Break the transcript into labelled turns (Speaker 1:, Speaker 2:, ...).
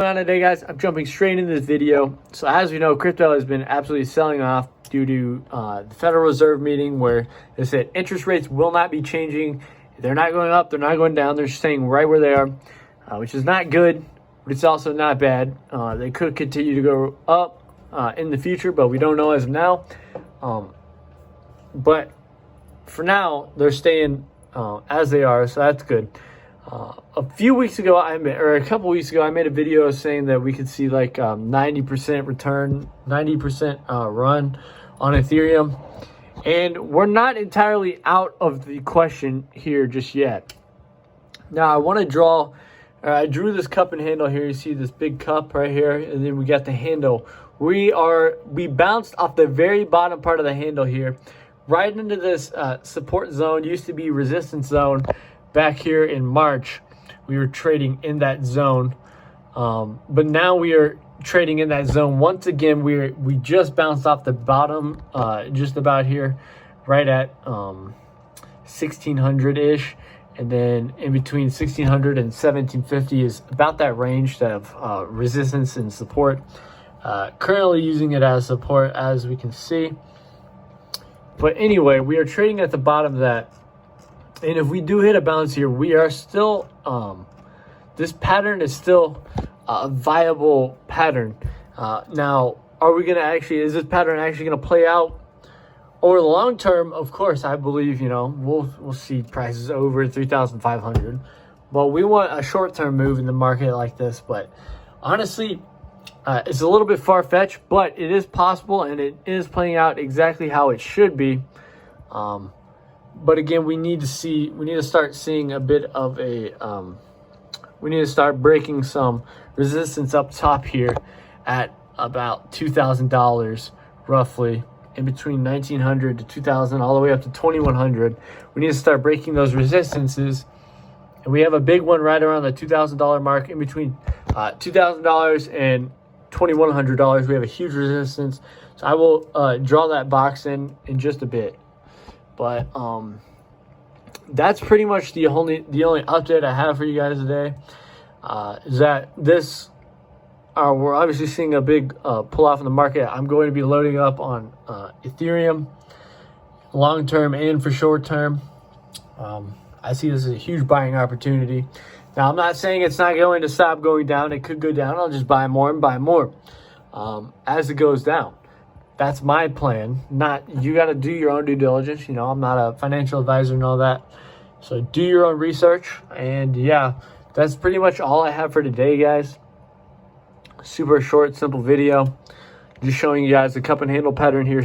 Speaker 1: On today, guys, I'm jumping straight into this video. So as we know, crypto has been absolutely selling off due to the Federal Reserve meeting where they said interest rates will not be changing. They're not going up, they're not going down, they're staying right where they are, which is not good, but it's also not bad. They could continue to go up in the future, but we don't know as of now. But for now, they're staying as they are, so that's good. A couple weeks ago, I made a video saying that we could see like 90% return, 90% run on Ethereum. And we're not entirely out of the question here just yet. Now, I want to draw, I drew this cup and handle here. You see this big cup right here, and then we got the handle. We bounced off the very bottom part of the handle here, right into this support zone, used to be resistance zone. Back here in March, we were trading in that zone, but now we are trading in that zone once again. We just bounced off the bottom, just about here, right at 1600 ish, and then in between 1600 and 1750 is about that range of resistance and support. Currently using it as support, as we can see. But anyway, we are trading at the bottom of that. And if we do hit a bounce here, we are still, this pattern is still a viable pattern. Now, are we going to is this pattern actually going to play out over the long term? Of course, I believe, we'll see prices over 3,500. But we want a short-term move in the market like this. But honestly, it's a little bit far-fetched, but it is possible, and it is playing out exactly how it should be. But again, we need to start seeing a bit of we need to start breaking some resistance up top here at about $2,000 roughly, in between 1,900 to 2,000, all the way up to 2,100. We need to start breaking those resistances. And we have a big one right around the $2,000 mark, in between $2,000 and $2,100. We have a huge resistance. So I will draw that box in just a bit. But that's pretty much the only update I have for you guys today. Is that we're obviously seeing a big pull off in the market. I'm going to be loading up on Ethereum, long term and for short term. I see this as a huge buying opportunity. Now, I'm not saying it's not going to stop going down. It could go down. I'll just buy more and buy more as it goes down. That's my plan. You got to do your own due diligence. I'm not a financial advisor and all that. So do your own research. And yeah, that's pretty much all I have for today, guys. Super short, simple video. Just showing you guys the cup and handle pattern here.